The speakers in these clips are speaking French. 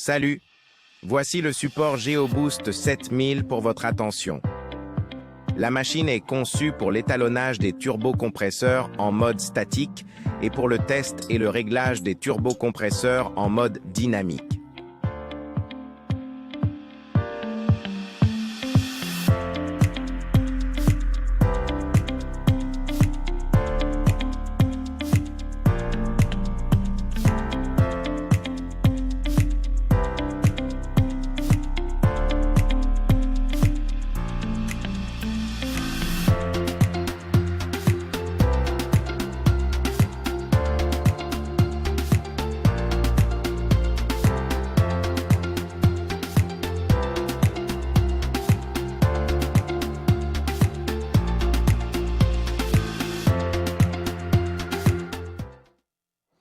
Salut! Voici le support GeoBoost 7000 pour votre attention. La machine est conçue pour l'étalonnage des turbocompresseurs en mode statique et pour le test et le réglage des turbocompresseurs en mode dynamique.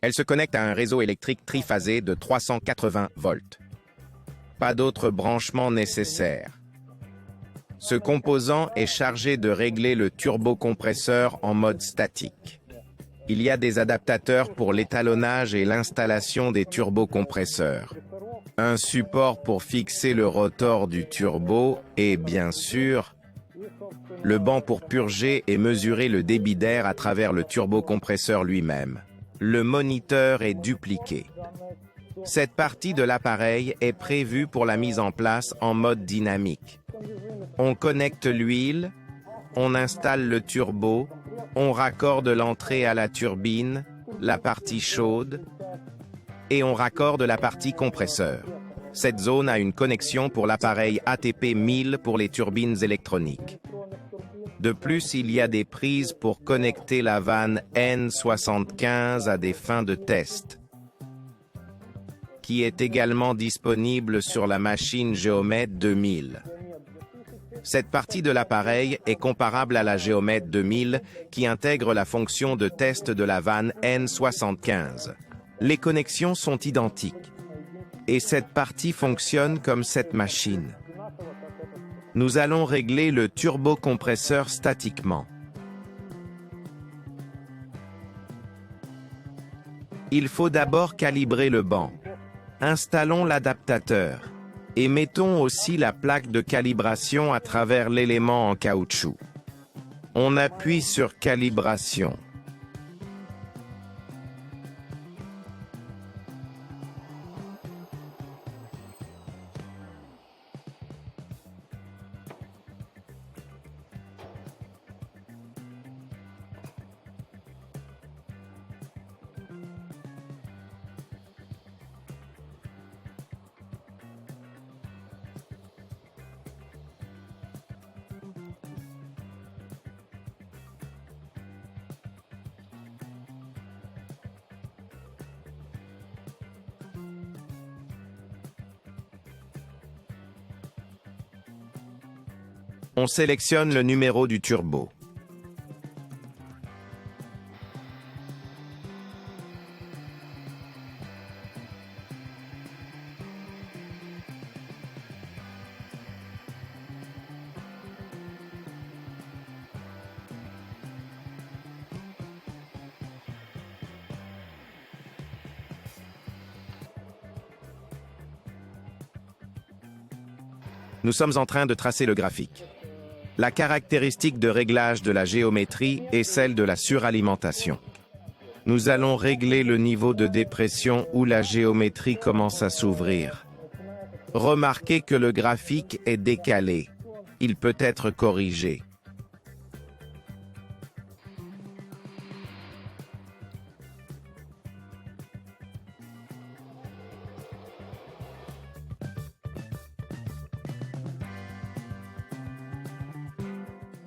Elle se connecte à un réseau électrique triphasé de 380 volts. Pas d'autres branchements nécessaires. Ce composant est chargé de régler le turbocompresseur en mode statique. Il y a des adaptateurs pour l'étalonnage et l'installation des turbocompresseurs. Un support pour fixer le rotor du turbo et, bien sûr, le banc pour purger et mesurer le débit d'air à travers le turbocompresseur lui-même. Le moniteur est dupliqué. Cette partie de l'appareil est prévue pour la mise en place en mode dynamique. On connecte l'huile, on installe le turbo, on raccorde l'entrée à la turbine, la partie chaude, et on raccorde la partie compresseur. Cette zone a une connexion pour l'appareil ATP 1000 pour les turbines électroniques. De plus, il y a des prises pour connecter la vanne N75 à des fins de test, qui est également disponible sur la machine Geomet 2000. Cette partie de l'appareil est comparable à la Geomet 2000 qui intègre la fonction de test de la vanne N75. Les connexions sont identiques, et cette partie fonctionne comme cette machine. Nous allons régler le turbocompresseur statiquement. Il faut d'abord calibrer le banc. Installons l'adaptateur et mettons aussi la plaque de calibration à travers l'élément en caoutchouc. On appuie sur calibration. On sélectionne le numéro du turbo. Nous sommes en train de tracer le graphique. La caractéristique de réglage de la géométrie est celle de la suralimentation. Nous allons régler le niveau de dépression où la géométrie commence à s'ouvrir. Remarquez que le graphique est décalé. Il peut être corrigé.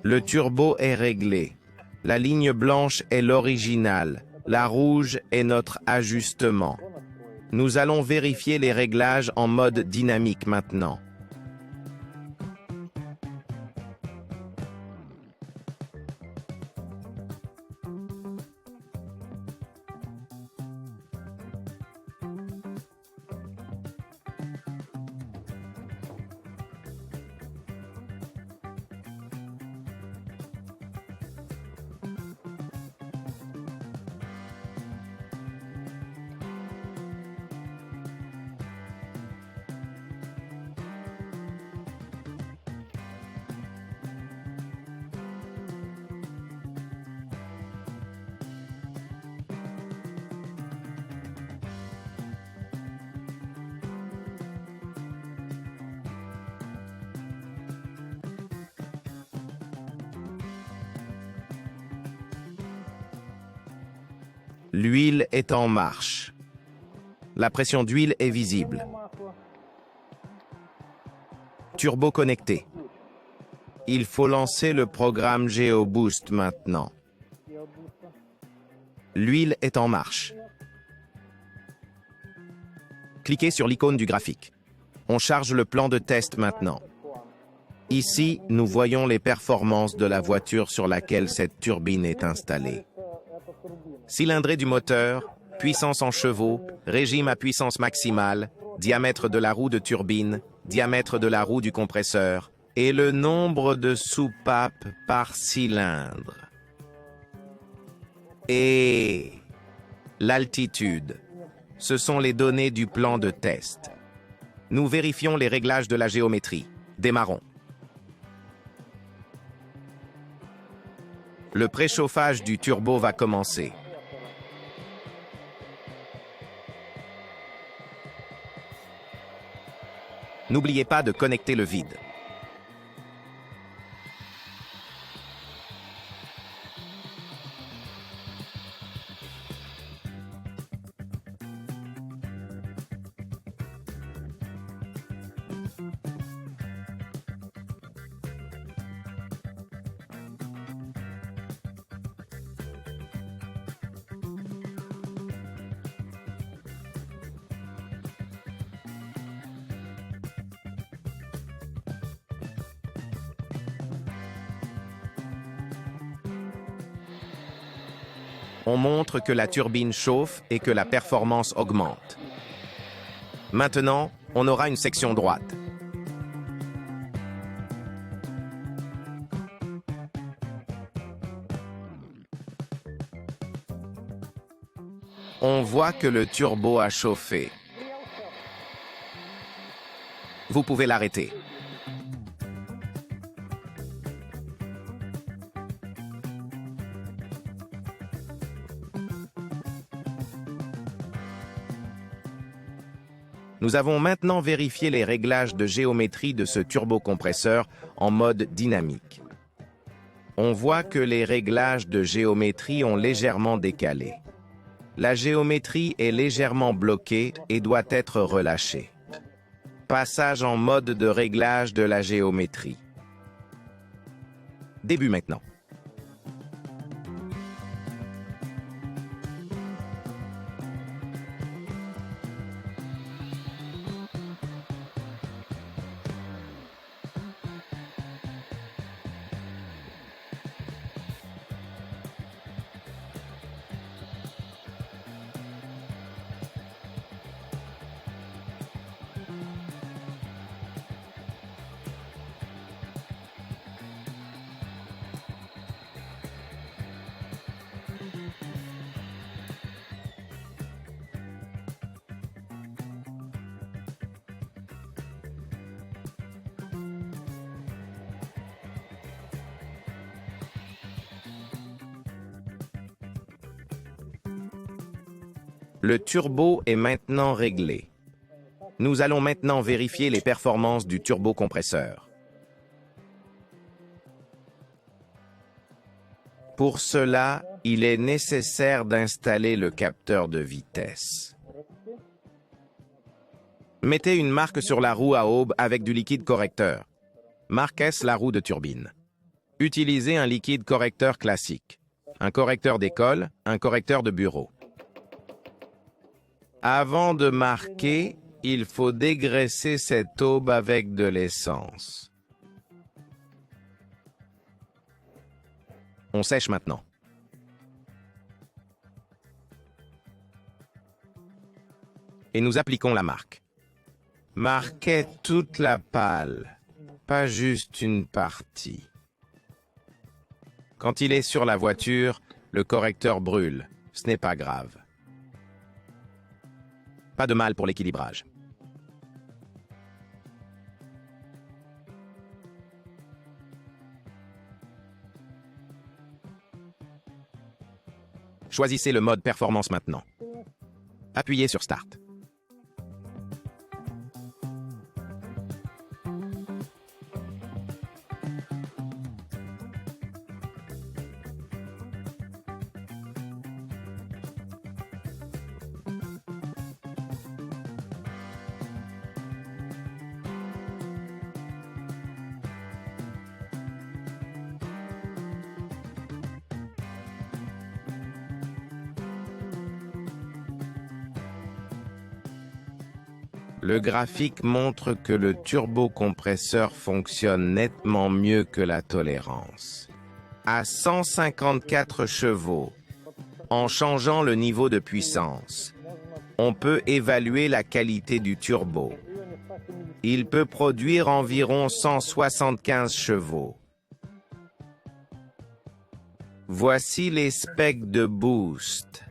Le turbo est réglé. La ligne blanche est l'original. La rouge est notre ajustement. Nous allons vérifier les réglages en mode dynamique maintenant. L'huile est en marche. La pression d'huile est visible. Turbo connecté. Il faut lancer le programme GeoBoost maintenant. L'huile est en marche. Cliquez sur l'icône du graphique. On charge le plan de test maintenant. Ici, nous voyons les performances de la voiture sur laquelle cette turbine est installée. Cylindrée du moteur, puissance en chevaux, régime à puissance maximale, diamètre de la roue de turbine, diamètre de la roue du compresseur et le nombre de soupapes par cylindre. Et l'altitude. Ce sont les données du plan de test. Nous vérifions les réglages de la géométrie. Démarrons. Le préchauffage du turbo va commencer. N'oubliez pas de connecter le vide. On montre que la turbine chauffe et que la performance augmente. Maintenant, on aura une section droite. On voit que le turbo a chauffé. Vous pouvez l'arrêter. Nous avons maintenant vérifié les réglages de géométrie de ce turbocompresseur en mode dynamique. On voit que les réglages de géométrie ont légèrement décalé. La géométrie est légèrement bloquée et doit être relâchée. Passage en mode de réglage de la géométrie. Début maintenant. Le turbo est maintenant réglé. Nous allons maintenant vérifier les performances du turbocompresseur. Pour cela, il est nécessaire d'installer le capteur de vitesse. Mettez une marque sur la roue à aube avec du liquide correcteur. Marquez la roue de turbine. Utilisez un liquide correcteur classique. Un correcteur d'école, un correcteur de bureau. Avant de marquer, il faut dégraisser cette aube avec de l'essence. On sèche maintenant. Et nous appliquons la marque. Marquez toute la pale, pas juste une partie. Quand il est sur la voiture, le correcteur brûle. Ce n'est pas grave. Pas de mal pour l'équilibrage. Choisissez le mode performance maintenant. Appuyez sur Start. Le graphique montre que le turbocompresseur fonctionne nettement mieux que la tolérance. À 154 chevaux, en changeant le niveau de puissance, on peut évaluer la qualité du turbo. Il peut produire environ 175 chevaux. Voici les specs de boost.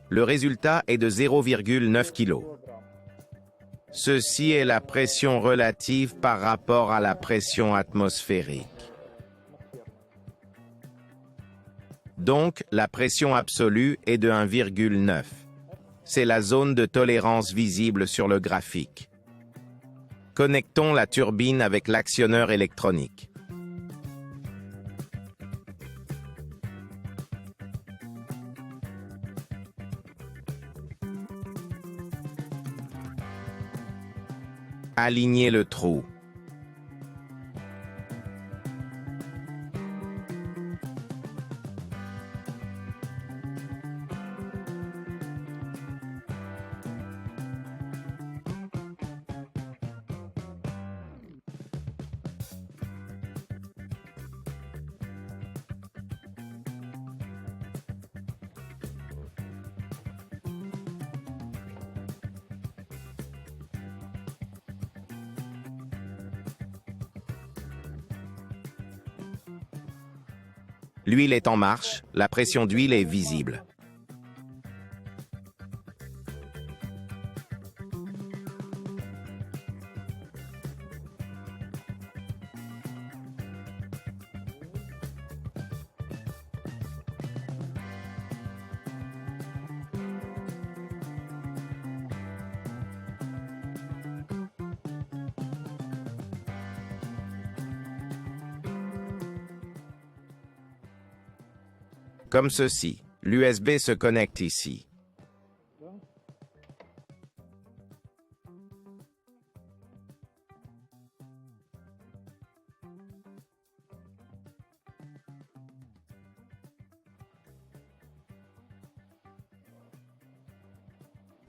Le résultat est de 0,9 kg. Ceci est la pression relative par rapport à la pression atmosphérique. Donc, la pression absolue est de 1,9. C'est la zone de tolérance visible sur le graphique. Connectons la turbine avec l'actionneur électronique. Alignez le trou. L'huile est en marche, la pression d'huile est visible. Comme ceci, l'USB se connecte ici.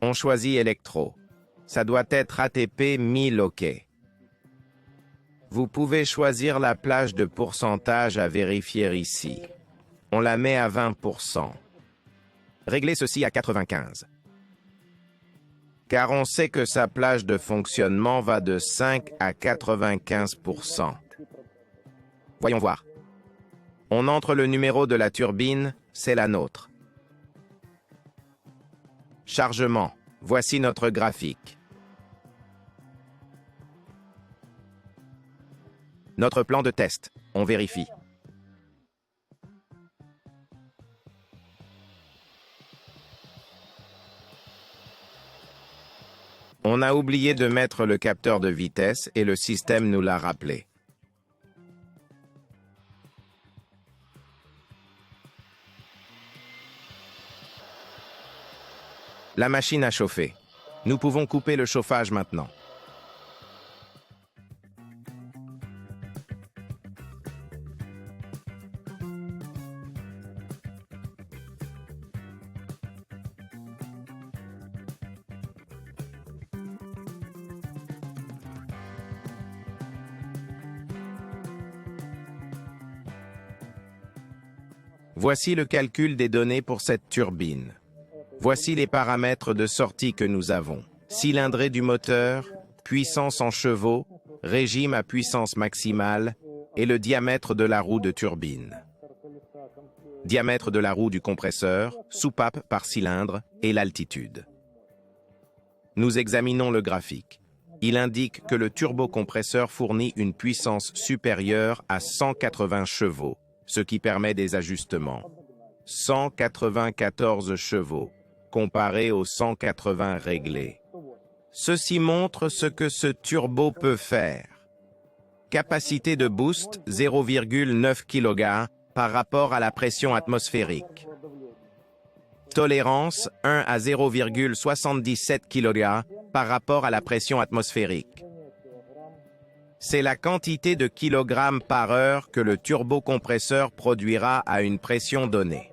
On choisit électro. Ça doit être ATP 1000 OK. Vous pouvez choisir la plage de pourcentage à vérifier ici. On la met à 20%. Réglez ceci à 95. Car on sait que sa plage de fonctionnement va de 5 à 95%. Voyons voir. On entre le numéro de la turbine, c'est la nôtre. Chargement. Voici notre graphique. Notre plan de test. On vérifie. On a oublié de mettre le capteur de vitesse et le système nous l'a rappelé. La machine a chauffé. Nous pouvons couper le chauffage maintenant. Voici le calcul des données pour cette turbine. Voici les paramètres de sortie que nous avons. Cylindrée du moteur, puissance en chevaux, régime à puissance maximale et le diamètre de la roue de turbine. Diamètre de la roue du compresseur, soupape par cylindre et l'altitude. Nous examinons le graphique. Il indique que le turbocompresseur fournit une puissance supérieure à 180 chevaux, ce qui permet des ajustements. 194 chevaux, comparé aux 180 réglés. Ceci montre ce que ce turbo peut faire. Capacité de boost 0,9 kg par rapport à la pression atmosphérique. Tolérance 1 à 0,77 kg par rapport à la pression atmosphérique. C'est la quantité de kilogrammes par heure que le turbocompresseur produira à une pression donnée.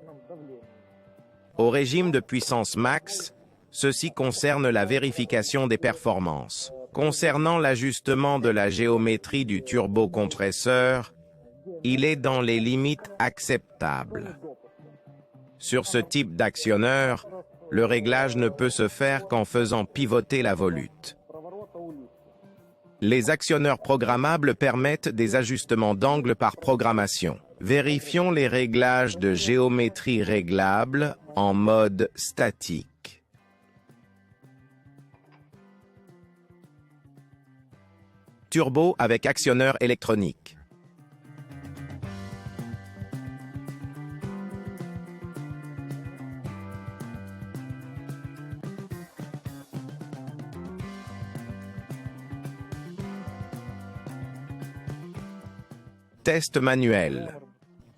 Au régime de puissance max, Ceci concerne la vérification des performances. Concernant l'ajustement de la géométrie du turbocompresseur, il est dans les limites acceptables. Sur ce type d'actionneur, le réglage ne peut se faire qu'en faisant pivoter la volute. Les actionneurs programmables permettent des ajustements d'angle par programmation. Vérifions les réglages de géométrie réglable en mode statique. Turbo avec actionneur électronique. Test manuel.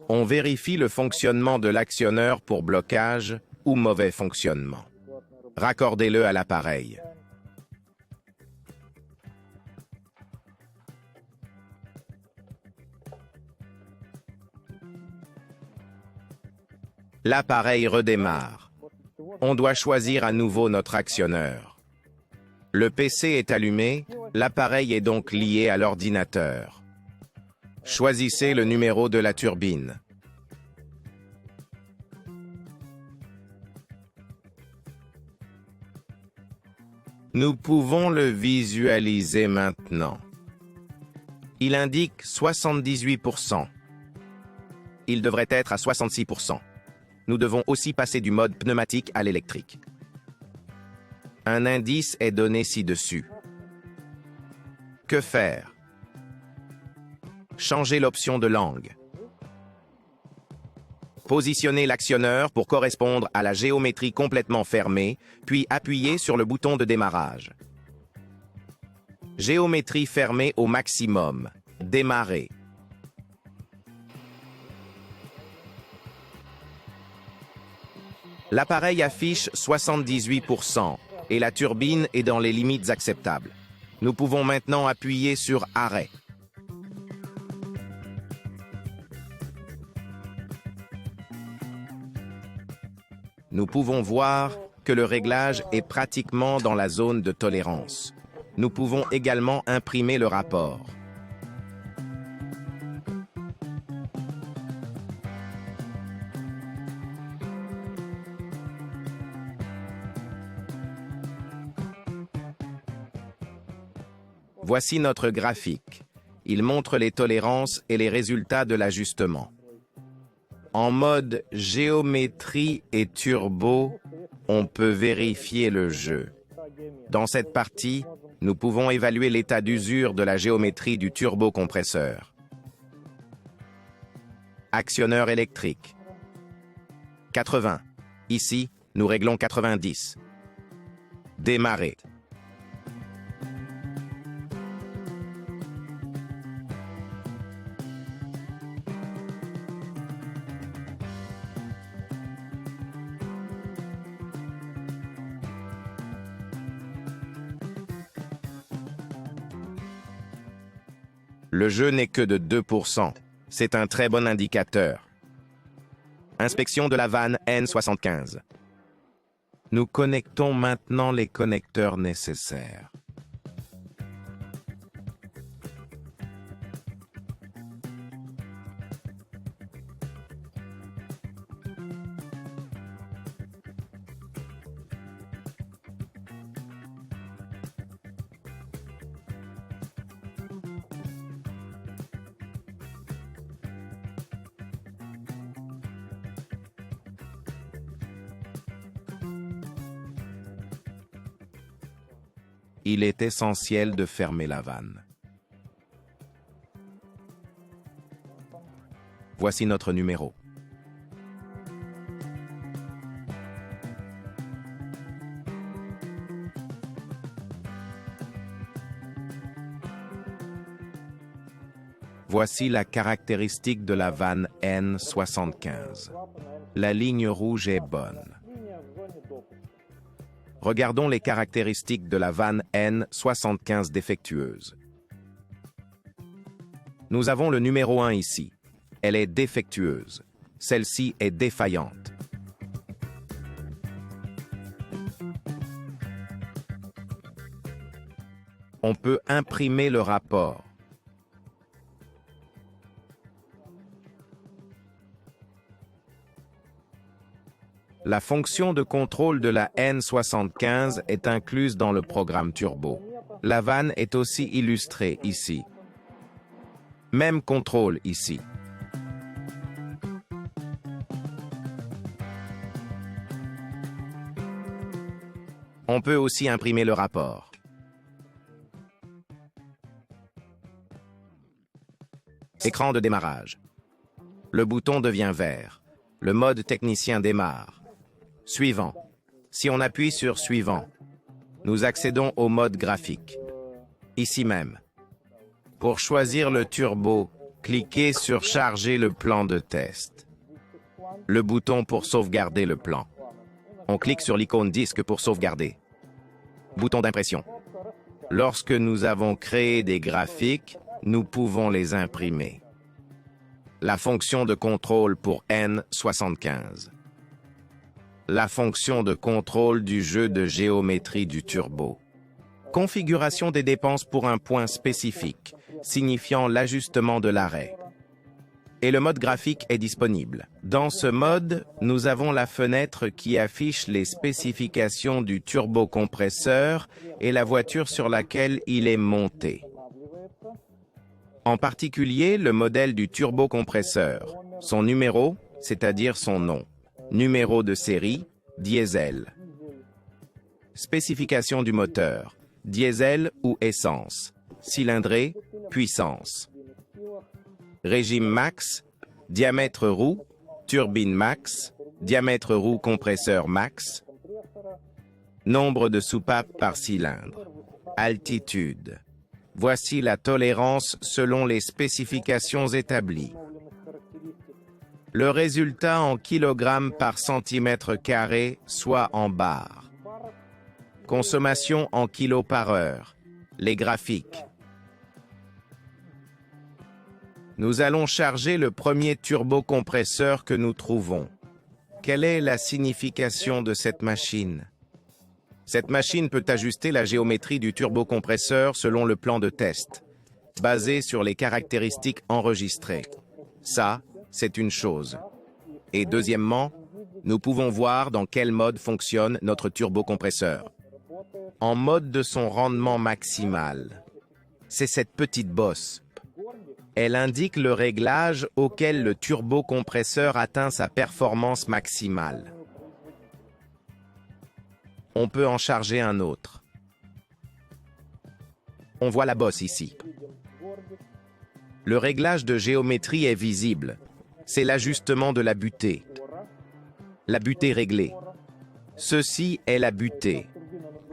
On vérifie le fonctionnement de l'actionneur pour blocage ou mauvais fonctionnement. Raccordez-le à l'appareil. L'appareil redémarre. On doit choisir à nouveau notre actionneur. Le PC est allumé, l'appareil est donc lié à l'ordinateur. Choisissez le numéro de la turbine. Nous pouvons le visualiser maintenant. Il indique 78%. Il devrait être à 66%. Nous devons aussi passer du mode pneumatique à l'électrique. Un indice est donné ci-dessus. Que faire? Changer l'option de langue. Positionnez l'actionneur pour correspondre à la géométrie complètement fermée, puis appuyez sur le bouton de démarrage. Géométrie fermée au maximum. Démarrer. L'appareil affiche 78% et la turbine est dans les limites acceptables. Nous pouvons maintenant appuyer sur Arrêt. Nous pouvons voir que le réglage est pratiquement dans la zone de tolérance. Nous pouvons également imprimer le rapport. Voici notre graphique. Il montre les tolérances et les résultats de l'ajustement. En mode géométrie et turbo, on peut vérifier le jeu. Dans cette partie, nous pouvons évaluer l'état d'usure de la géométrie du turbocompresseur. Actionneur électrique. 80. Ici, nous réglons 90. Démarrer. Le jeu n'est que de 2%. C'est un très bon indicateur. Inspection de la vanne N75. Nous connectons maintenant les connecteurs nécessaires. Il est essentiel de fermer la vanne. Voici notre numéro. Voici la caractéristique de la vanne N75. La ligne rouge est bonne. Regardons les caractéristiques de la vanne N75 défectueuse. Nous avons le numéro 1 ici. Elle est défectueuse. Celle-ci est défaillante. On peut imprimer le rapport. La fonction de contrôle de la N75 est incluse dans le programme Turbo. La vanne est aussi illustrée ici. Même contrôle ici. On peut aussi imprimer le rapport. Écran de démarrage. Le bouton devient vert. Le mode technicien démarre. Suivant. Si on appuie sur Suivant, nous accédons au mode graphique. Ici même. Pour choisir le turbo, cliquez sur Charger le plan de test. Le bouton pour sauvegarder le plan. On clique sur l'icône disque pour sauvegarder. Bouton d'impression. Lorsque nous avons créé des graphiques, nous pouvons les imprimer. La fonction de contrôle pour N75. La fonction de contrôle du jeu de géométrie du turbo. Configuration des dépenses pour un point spécifique, signifiant l'ajustement de l'arrêt. Et le mode graphique est disponible. Dans ce mode, nous avons la fenêtre qui affiche les spécifications du turbocompresseur et la voiture sur laquelle il est monté. En particulier, le modèle du turbocompresseur, son numéro, c'est-à-dire son nom. Numéro de série, diesel. Spécification du moteur, diesel ou essence. Cylindrée, puissance. Régime max, diamètre roue, turbine max, diamètre roue compresseur max. Nombre de soupapes par cylindre. Altitude. Voici la tolérance selon les spécifications établies. Le résultat en kilogrammes par centimètre carré, soit en bar. Consommation en kilos par heure. Les graphiques. Nous allons charger le premier turbocompresseur que nous trouvons. Quelle est la signification de cette machine? Cette machine peut ajuster la géométrie du turbocompresseur selon le plan de test, basé sur les caractéristiques enregistrées. Ça, c'est une chose. Et deuxièmement, nous pouvons voir dans quel mode fonctionne notre turbocompresseur. En mode de son rendement maximal. C'est cette petite bosse. Elle indique le réglage auquel le turbocompresseur atteint sa performance maximale. On peut en charger un autre. On voit la bosse ici. Le réglage de géométrie est visible. C'est l'ajustement de la butée. La butée réglée. Ceci est la butée.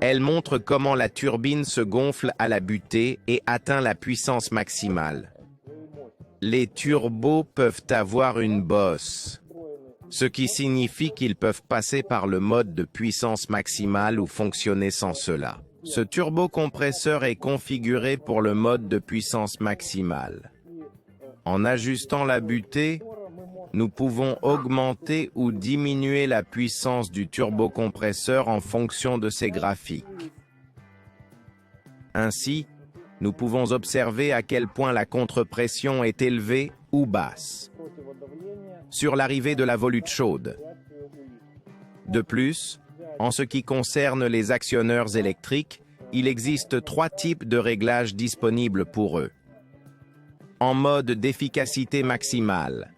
Elle montre comment la turbine se gonfle à la butée et atteint la puissance maximale. Les turbos peuvent avoir une bosse, ce qui signifie qu'ils peuvent passer par le mode de puissance maximale ou fonctionner sans cela. Ce turbocompresseur est configuré pour le mode de puissance maximale. En ajustant la butée, nous pouvons augmenter ou diminuer la puissance du turbocompresseur en fonction de ses graphiques. Ainsi, nous pouvons observer à quel point la contre-pression est élevée ou basse sur l'arrivée de la volute chaude. De plus, en ce qui concerne les actionneurs électriques, il existe 3 types de réglages disponibles pour eux. En mode d'efficacité maximale,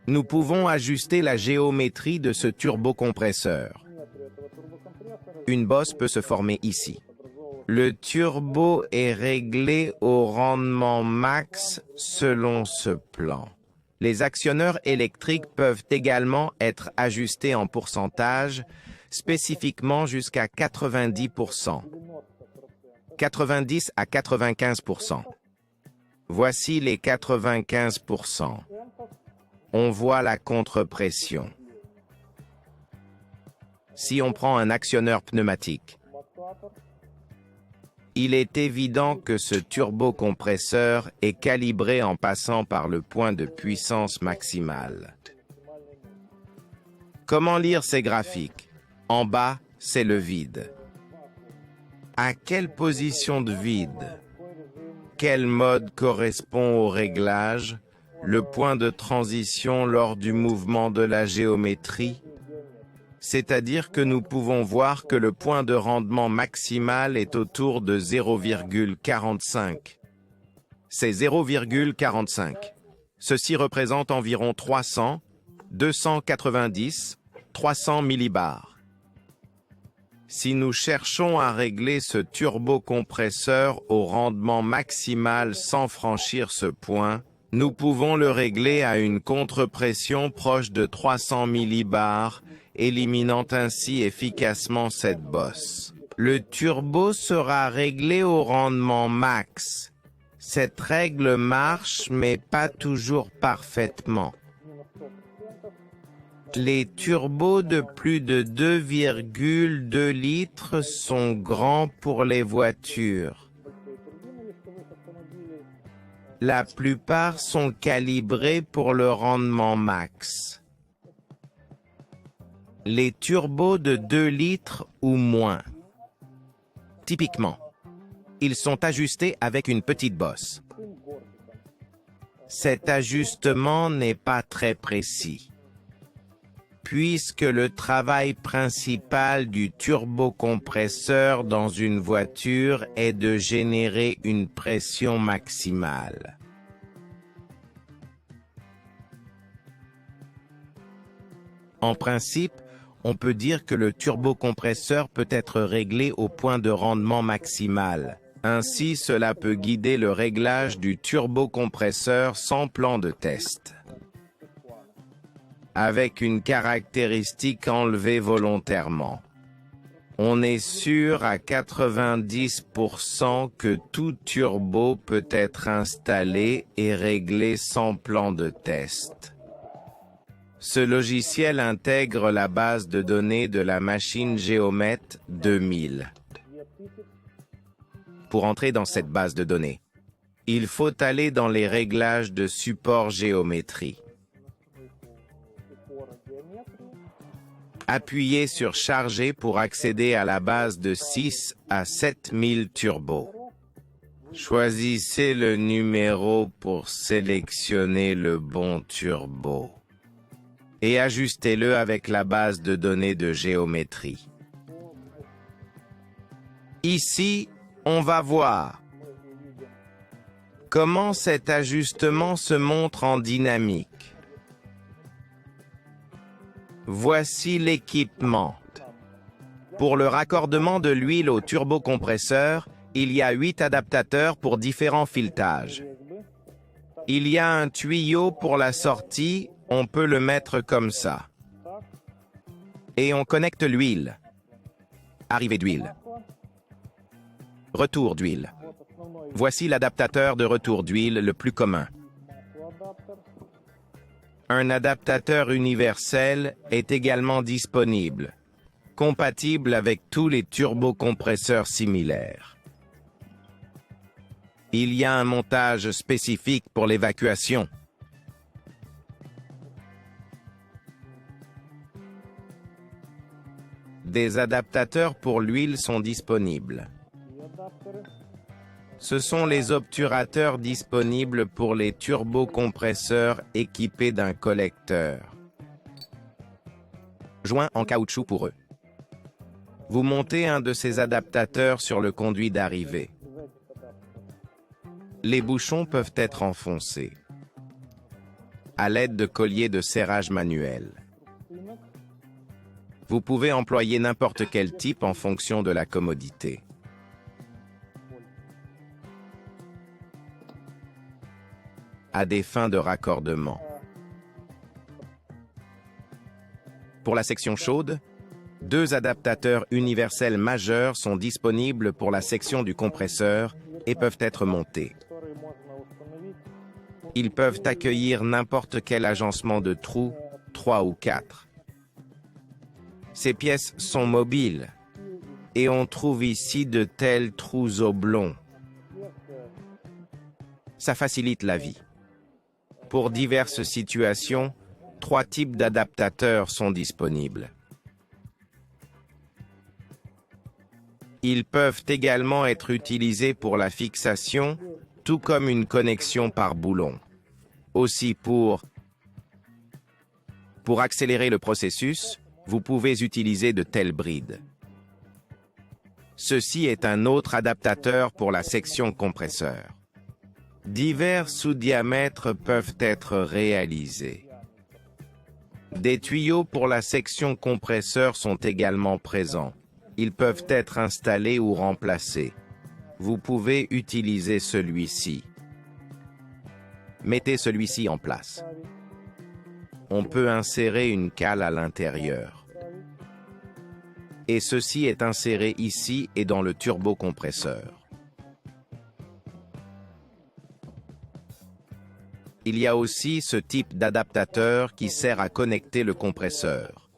nous pouvons ajuster la géométrie de ce turbocompresseur. Une bosse peut se former ici. Le turbo est réglé au rendement max selon ce plan. Les actionneurs électriques peuvent également être ajustés en pourcentage, spécifiquement jusqu'à 90%. 90 à 95%. Voici les 95%. On voit la contre-pression. Si on prend un actionneur pneumatique, il est évident que ce turbocompresseur est calibré en passant par le point de puissance maximale. Comment lire ces graphiques? En bas, c'est le vide. À quelle position de vide? Quel mode correspond au réglage? Le point de transition lors du mouvement de la géométrie? C'est-à-dire que nous pouvons voir que le point de rendement maximal est autour de 0,45. C'est 0,45. Ceci représente environ 300, 290, 300 millibars. Si nous cherchons à régler ce turbocompresseur au rendement maximal sans franchir ce point, nous pouvons le régler à une contre-pression proche de 300 millibars, éliminant ainsi efficacement cette bosse. Le turbo sera réglé au rendement max. Cette règle marche, mais pas toujours parfaitement. Les turbos de plus de 2,2 litres sont grands pour les voitures. La plupart sont calibrés pour le rendement max. Les turbos de 2 litres ou moins. Typiquement, ils sont ajustés avec une petite bosse. Cet ajustement n'est pas très précis, puisque le travail principal du turbocompresseur dans une voiture est de générer une pression maximale. En principe, on peut dire que le turbocompresseur peut être réglé au point de rendement maximal. Ainsi, cela peut guider le réglage du turbocompresseur sans plan de test, avec une caractéristique enlevée volontairement. On est sûr à 90% que tout turbo peut être installé et réglé sans plan de test. Ce logiciel intègre la base de données de la machine Geomet 2000. Pour entrer dans cette base de données, il faut aller dans les réglages de support géométrie. Appuyez sur Charger pour accéder à la base de 6 à 7000 turbos. Choisissez le numéro pour sélectionner le bon turbo et ajustez-le avec la base de données de géométrie. Ici, on va voir comment cet ajustement se montre en dynamique. Voici l'équipement. Pour le raccordement de l'huile au turbocompresseur, il y a 8 adaptateurs pour différents filetages. Il y a un tuyau pour la sortie, on peut le mettre comme ça. Et on connecte l'huile. Arrivée d'huile. Retour d'huile. Voici l'adaptateur de retour d'huile le plus commun. Un adaptateur universel est également disponible, compatible avec tous les turbocompresseurs similaires. Il y a un montage spécifique pour l'évacuation. Des adaptateurs pour l'huile sont disponibles. Ce sont les obturateurs disponibles pour les turbocompresseurs équipés d'un collecteur. Joint en caoutchouc pour eux. Vous montez un de ces adaptateurs sur le conduit d'arrivée. Les bouchons peuvent être enfoncés à l'aide de colliers de serrage manuel. Vous pouvez employer n'importe quel type en fonction de la commodité. À des fins de raccordement. Pour la section chaude, 2 adaptateurs universels majeurs sont disponibles pour la section du compresseur et peuvent être montés. Ils peuvent accueillir n'importe quel agencement de trous, 3 ou 4. Ces pièces sont mobiles et on trouve ici de tels trous oblongs. Ça facilite la vie. Pour diverses situations, 3 types d'adaptateurs sont disponibles. Ils peuvent également être utilisés pour la fixation, tout comme une connexion par boulon. Aussi pour accélérer le processus, vous pouvez utiliser de telles brides. Ceci est un autre adaptateur pour la section compresseur. Divers sous-diamètres peuvent être réalisés. Des tuyaux pour la section compresseur sont également présents. Ils peuvent être installés ou remplacés. Vous pouvez utiliser celui-ci. Mettez celui-ci en place. On peut insérer une cale à l'intérieur. Et ceci est inséré ici et dans le turbocompresseur. Il y a aussi ce type d'adaptateur qui sert à connecter le compresseur.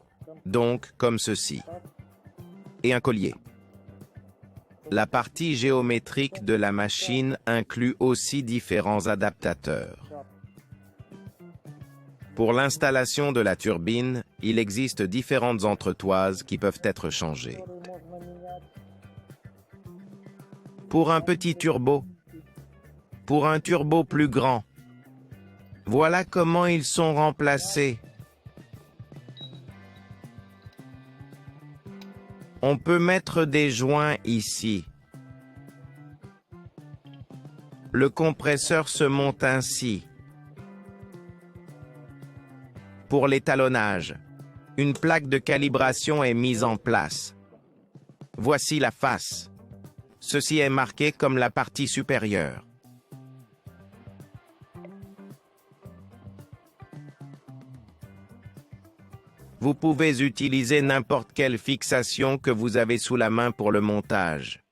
Donc, comme ceci. Et un collier. La partie géométrique de la machine inclut aussi différents adaptateurs. Pour l'installation de la turbine, il existe différentes entretoises qui peuvent être changées. Pour un petit turbo, pour un turbo plus grand, voilà comment ils sont remplacés. On peut mettre des joints ici. Le compresseur se monte ainsi. Pour l'étalonnage, une plaque de calibration est mise en place. Voici la face. Ceci est marqué comme la partie supérieure. Vous pouvez utiliser n'importe quelle fixation que vous avez sous la main pour le montage.